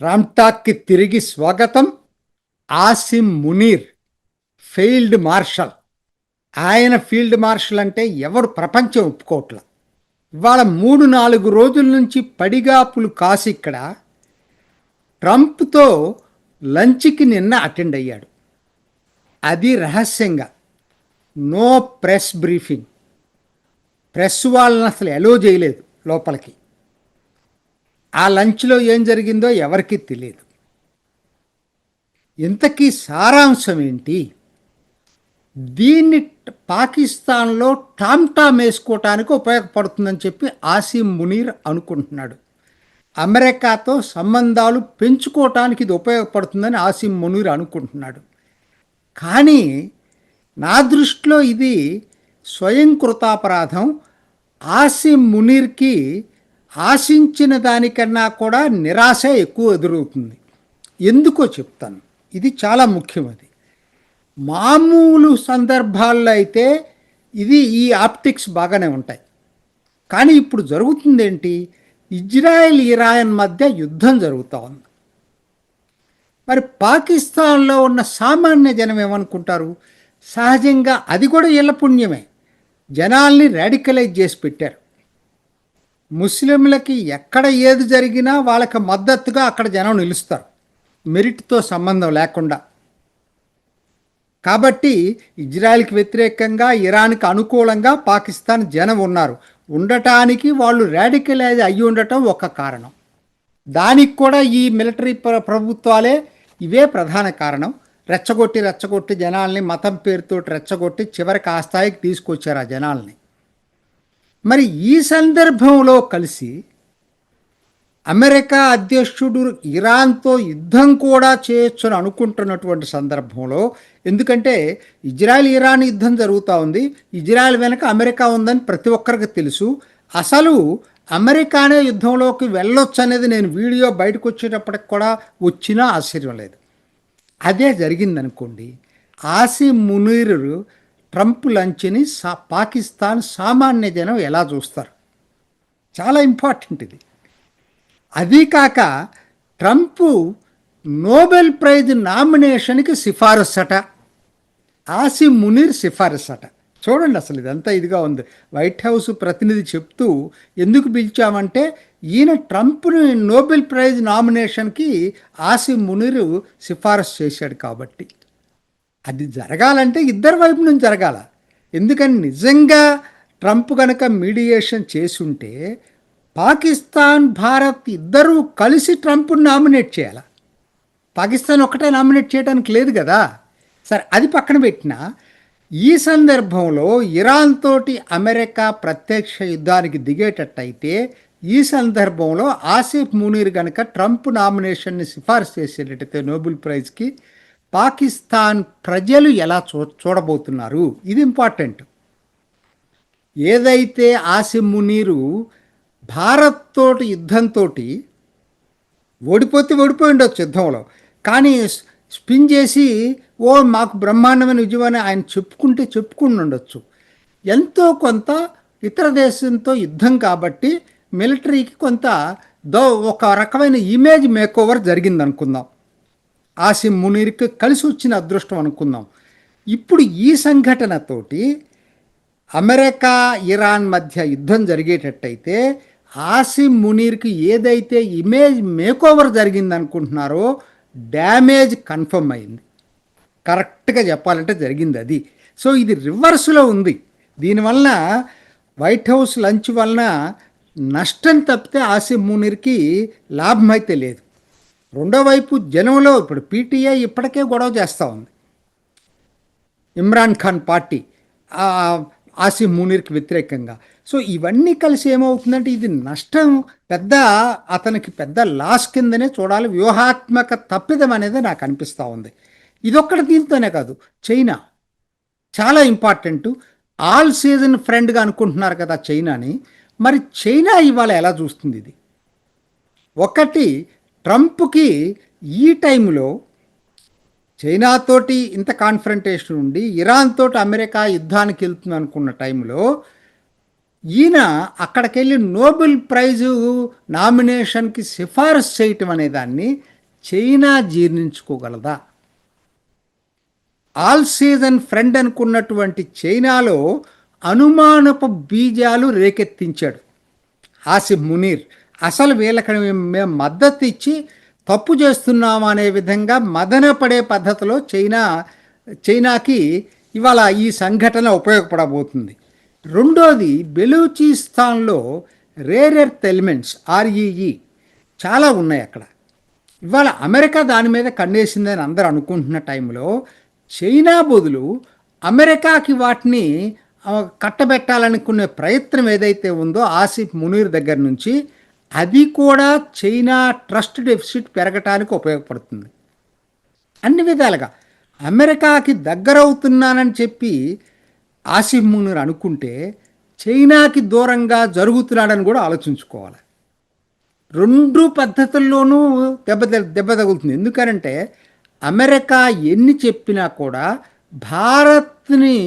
రామ్టాక్కి తిరిగి స్వాగతం. Asim Munir field marshal. ఆయన ఫీల్డ్ మార్షల్ అంటే ఎవరు ప్రపంచం ఒప్పుకోవట్ల. ఇవాళ 3-4 రోజుల నుంచి పడిగాపులు కాసి ఇక్కడ ట్రంప్తో లంచ్కి నిన్న అటెండ్ అయ్యాడు. అది రహస్యంగా, నో ప్రెస్ బ్రీఫింగ్. ప్రెస్ వాళ్ళని అసలు ఎలో చేయలేదు లోపలికి. ఆ లంచ్లో ఏం జరిగిందో ఎవరికీ తెలియదు. ఇంతకీ సారాంశం ఏంటి? దీన్ని పాకిస్తాన్లో టామ్ వేసుకోవటానికి ఉపయోగపడుతుందని చెప్పి ఆసిమ్ మునీర్ అనుకుంటున్నాడు. అమెరికాతో సంబంధాలు పెంచుకోవటానికి ఇది ఉపయోగపడుతుందని ఆసిమ్ మునీర్ అనుకుంటున్నాడు. కానీ నా దృష్టిలో ఇది స్వయం కృతాపరాధం. ఆసిమ్ మునీర్కి ఆశించిన దానికన్నా కూడా నిరాశ ఎక్కువ ఎదురవుతుంది. ఎందుకో చెప్తాను. ఇది చాలా ముఖ్యమది. మామూలు సందర్భాల్లో అయితే ఈ ఆప్టిక్స్ బాగానే ఉంటాయి. కానీ ఇప్పుడు జరుగుతుంది ఏంటి? ఇజ్రాయెల్ ఇరాన్ మధ్య యుద్ధం జరుగుతూ ఉంది. మరి పాకిస్తాన్లో ఉన్న సామాన్య జనం ఏమనుకుంటారు? సహజంగా అది కూడా ఇళ్ళ పుణ్యమే. జనాల్ని రాడికలైజ్ చేసి పెట్టారు. ముస్లింలకి ఎక్కడ ఏది జరిగినా వాళ్ళకి మద్దతుగా అక్కడ జనం నిలుస్తారు, మెరిట్తో సంబంధం లేకుండా. కాబట్టి ఇజ్రాయెల్కి వ్యతిరేకంగా, ఇరాన్కి అనుకూలంగా పాకిస్తాన్ జనం ఉన్నారు. ఉండటానికి వాళ్ళు రాడికలైజ్ అయ్యి ఉండటం ఒక కారణం. దానికి కూడా ఈ మిలిటరీ ప్రభుత్వాలే ఇవే ప్రధాన కారణం. రెచ్చగొట్టి జనాల్ని మతం పేరుతో రెచ్చగొట్టి చివరికి ఆ స్థాయికి తీసుకొచ్చారు ఆ జనాల్ని. మరి ఈ సందర్భంలో కలిసి అమెరికా అధ్యక్షుడు ఇరాన్తో యుద్ధం కూడా చేయొచ్చని అనుకుంటున్నటువంటి సందర్భంలో, ఎందుకంటే ఇజ్రాయెల్ ఇరాన్ యుద్ధం జరుగుతూ ఉంది, ఇజ్రాయెల్ వెనక అమెరికా ఉందని ప్రతి ఒక్కరికి తెలుసు. అసలు అమెరికానే యుద్ధంలోకి వెళ్ళొచ్చు అనేది నేను వీడియో బయటకు వచ్చేటప్పటికి కూడా వచ్చినా ఆశ్చర్యం లేదు. అదే జరిగిందనుకోండి, ఆసిమ్ మునీర్ ట్రంప్ లంచ్ని పాకిస్తాన్ సామాన్య జనం ఎలా చూస్తారు? చాలా ఇంపార్టెంట్ ఇది. అదీ కాక ట్రంప్ నోబెల్ ప్రైజ్ నామినేషన్కి సిఫారసట, ఆసిమ్ మునీర్ సిఫారసట. చూడండి అసలు ఇదంతా ఇదిగా ఉంది. వైట్ హౌస్ ప్రతినిధి చెప్తూ ఎందుకు పిలిచామంటే, ఈయన ట్రంప్ను నోబెల్ ప్రైజ్ నామినేషన్కి ఆసిమ్ మునీర్ సిఫారసు చేశాడు కాబట్టి. అది జరగాలంటే ఇద్దరు వైపు నుంచి జరగాల. ఎందుకని నిజంగా ట్రంప్ కనుక మీడియేషన్ చేసుంటే పాకిస్తాన్, భారత్ ఇద్దరూ కలిసి ట్రంప్ను నామినేట్ చేయాలి. పాకిస్తాన్ ఒక్కటే నామినేట్ చేయడానికి లేదు కదా. సరే, అది పక్కన పెట్టినా ఈ సందర్భంలో ఇరాన్ తోటి అమెరికా ప్రత్యక్ష యుద్ధానికి దిగేటట్టయితే, ఈ సందర్భంలో ఆసిఫ్ మునీర్ కనుక ట్రంప్ నామినేషన్ని సిఫార్సు చేసేటట్టయితే నోబెల్ ప్రైజ్కి, పాకిస్తాన్ ప్రజలు ఎలా చూడబోతున్నారు? ఇది ఇంపార్టెంట్. ఏదైతే ఆసిమ్ మునీరు భారత్ తోటి యుద్ధంతో ఓడిపోయి ఉండొచ్చు యుద్ధంలో, కానీ స్పిన్ చేసి మాకు బ్రహ్మాండమైన విజయమని ఆయన చెప్పుకుని ఉండొచ్చు. ఎంతో కొంత ఇతర దేశంతో యుద్ధం కాబట్టి మిలిటరీకి కొంత ఒక రకమైన ఇమేజ్ మేకోవర్ జరిగింది అనుకుందాం. ఆసిమ్ మునీర్కి కలిసి వచ్చిన అదృష్టం అనుకుందాం. ఇప్పుడు ఈ సంఘటనతోటి అమెరికా ఇరాన్ మధ్య యుద్ధం జరిగేటట్టయితే ఆసిమ్ మునీర్కి ఏదైతే ఇమేజ్ మేకోవర్ జరిగింది అనుకుంటున్నారో డ్యామేజ్ కన్ఫర్మ్ అయింది. కరెక్ట్గా చెప్పాలంటే జరిగింది అది. సో ఇది రివర్స్లో ఉంది. దీనివలన వైట్ హౌస్ లంచ్ వలన నష్టం తప్పితే ఆసిమ్ మునీర్కి లాభం అయితే లేదు. రెండో వైపు జనంలో ఇప్పుడు పీటీఐ ఇప్పటికే గొడవ చేస్తూ ఉంది. ఇమ్రాన్ ఖాన్ పార్టీ ఆసిమ్ మునీర్కి వ్యతిరేకంగా. సో ఇవన్నీ కలిసి ఏమవుతుందంటే ఇది నష్టం అతనికి పెద్ద లాస్ కిందనే చూడాలి. వ్యూహాత్మక తప్పిదం అనేది నాకు అనిపిస్తూ ఉంది. ఇదొక్కటి దీంతోనే కాదు, చైనా చాలా ఇంపార్టెంట్. ఆల్ సీజన్ ఫ్రెండ్గా అనుకుంటున్నారు కదా చైనాని. మరి చైనా ఇవాళ ఎలా చూస్తుంది? ఇది ఒకటి, ట్రంప్కి ఈ టైంలో చైనాతోటి ఇంత కాన్ఫరంటేషన్ ఉండి ఇరాన్ తోటి అమెరికా యుద్ధానికి వెళ్తుంది అనుకున్న టైంలో ఈయన అక్కడికెళ్ళి నోబెల్ ప్రైజు నామినేషన్కి సిఫారసు చేయటం అనే దాన్ని చైనా జీర్ణించుకోగలదా? ఆల్ సీజన్ ఫ్రెండ్ అనుకున్నటువంటి చైనాలో అనుమానపు బీజాలు రేకెత్తించాడు ఆసిఫ్ మునీర్. అసలు వీళ్ళకి మేము మద్దతు ఇచ్చి తప్పు చేస్తున్నాము అనే విధంగా మదనపడే పద్ధతిలో చైనాకి ఇవాళ ఈ సంఘటన ఉపయోగపడబోతుంది. రెండోది, బెలూచిస్తాన్లో రేర్ ఎర్త్ ఎలిమెంట్స్ REE చాలా ఉన్నాయి అక్కడ. ఇవాళ అమెరికా దాని మీద కన్నేసిందని అందరూ అనుకుంటున్న టైంలో చైనా బదులు అమెరికాకి వాటిని కట్టబెట్టాలనుకునే ప్రయత్నం ఏదైతే ఉందో ఆసిఫ్ మునీర్ దగ్గర నుంచి, అది కూడా చైనా ట్రస్ట్ డెఫిసిట్ పెరగటానికి ఉపయోగపడుతుంది. అన్ని విధాలుగా అమెరికాకి దగ్గరవుతున్నానని చెప్పి ఆసిఫ్ మునీర్ అనుకుంటే చైనాకి దూరంగా జరుగుతున్నాడని కూడా ఆలోచించుకోవాలి. రెండు పద్ధతుల్లోనూ దెబ్బ తగులుతుంది. ఎందుకనంటే అమెరికా ఎన్ని చెప్పినా కూడా భారత్ని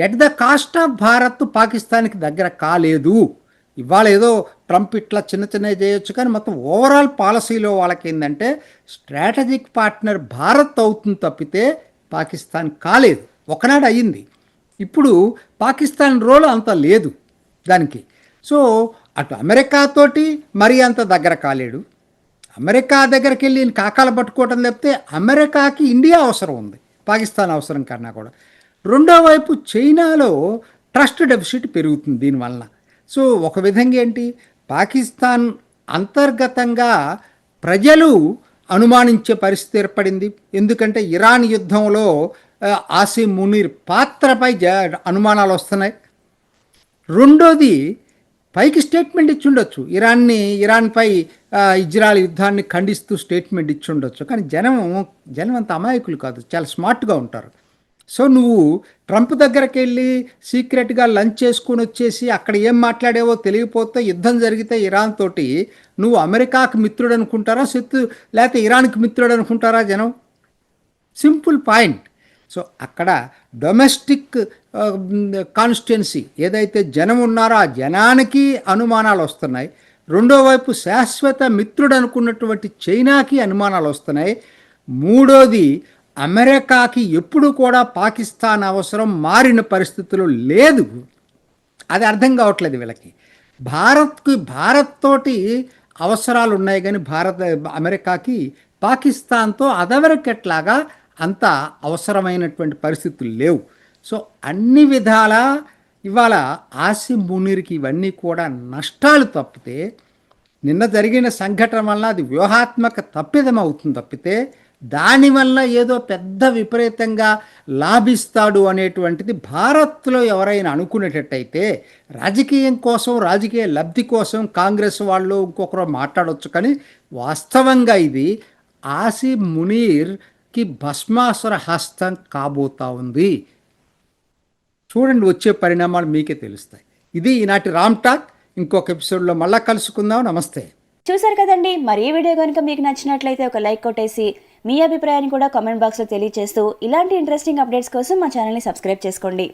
at the cost of Bharat పాకిస్తాన్కి దగ్గర కాలేదు. ఇవాళ ఏదో ట్రంప్ ఇట్లా చిన్న చిన్నవి చేయొచ్చు, కానీ మొత్తం ఓవరాల్ పాలసీలో వాళ్ళకి ఏంటంటే స్ట్రాటజిక్ పార్ట్నర్ భారత్ అవుతుంది తప్పితే పాకిస్తాన్ కాలేదు. ఒకనాడు అయ్యింది, ఇప్పుడు పాకిస్తాన్ రోల్ అంత లేదు దానికి. సో అటు అమెరికాతోటి మరీ అంత దగ్గర కాలేడు. అమెరికా దగ్గరికి వెళ్ళి కాకాలు పట్టుకోవటం లేకపోతే అమెరికాకి ఇండియా అవసరం ఉంది, పాకిస్తాన్ అవసరం కన్నా కూడా. రెండో వైపు చైనాలో ట్రస్ట్ డెఫిసిట్ పెరుగుతుంది దీనివలన. సో ఒక విధంగా ఏంటి, పాకిస్తాన్ అంతర్గతంగా ప్రజలు అనుమానించే పరిస్థితి ఏర్పడింది. ఎందుకంటే ఇరాన్ యుద్ధంలో ఆసిమ్ మునీర్ పాత్రపై అనుమానాలు వస్తున్నాయి. రెండోది, పైకి స్టేట్మెంట్ ఇచ్చి ఉండొచ్చు, ఇరాన్పై ఇజ్రాయెల్ యుద్ధాన్ని ఖండిస్తూ స్టేట్మెంట్ ఇచ్చి ఉండొచ్చు, కానీ జనం అంత అమాయకులు కాదు, చాలా స్మార్ట్గా ఉంటారు. సో నువ్వు ట్రంప్ దగ్గరికి వెళ్ళి సీక్రెట్గా లంచ్ చేసుకుని వచ్చేసి అక్కడ ఏం మాట్లాడేవో తెలియపోతే యుద్ధం జరిగితే ఇరాన్ తోటి నువ్వు అమెరికాకు మిత్రుడు అనుకుంటారా, లేకపోతే ఇరాన్కి మిత్రుడు అనుకుంటారా జనం? Simple point. సో అక్కడ డొమెస్టిక్ కాన్స్టిట్యున్సీ ఏదైతే జనం ఉన్నారో ఆ జనానికి అనుమానాలు వస్తున్నాయి. రెండో వైపు శాశ్వత మిత్రుడు అనుకున్నటువంటి చైనాకి అనుమానాలు వస్తున్నాయి. మూడోది, అమెరికాకి ఎప్పుడు కూడా పాకిస్తాన్ అవసరం మారిన పరిస్థితులు లేదు. అది అర్థం కావట్లేదు వీళ్ళకి. భారత్ తోటి అవసరాలు ఉన్నాయి, కానీ అమెరికాకి పాకిస్తాన్తో అదవరకెట్లాగా అంత అవసరమైనటువంటి పరిస్థితులు లేవు. సో అన్ని విధాల ఇవాళ ఆసిమ్ మునీర్కి ఇవన్నీ కూడా నష్టాలు తప్పితే, నిన్న జరిగిన సంఘటన వల్ల అది వ్యూహాత్మక తప్పిదం అవుతుంది తప్పితే దానివల్ల ఏదో పెద్ద విపరీతంగా లాభిస్తాడు అనేటువంటిది భారత్లో ఎవరైనా అనుకునేటట్టయితే రాజకీయం కోసం, రాజకీయ లబ్ధి కోసం కాంగ్రెస్ వాళ్ళు ఇంకొకరు మాట్లాడవచ్చు, కానీ వాస్తవంగా ఇది ఆసిమ్ మునీర్కి భస్మాసుర హస్తం కాబోతా ఉంది. చూడండి, వచ్చే పరిణామాలు మీకే తెలుస్తాయి. ఇది ఈనాటి రామ్ టాక్. ఇంకొక ఎపిసోడ్లో మళ్ళా కలుసుకుందాం. నమస్తే. చూసారు కదండి, మరి ఈ వీడియో కనుక మీకు నచ్చినట్లయితే ఒక లైక్ కొట్టేసి మీ అభిప్రాయాన్ని కూడా కామెంట్ బాక్స్లో తెలియజేస్తూ ఇలాంటి ఇంట్రెస్టింగ్ అప్డేట్స్ కోసం మా ఛానల్ని సబ్స్క్రైబ్ చేసుకోండి.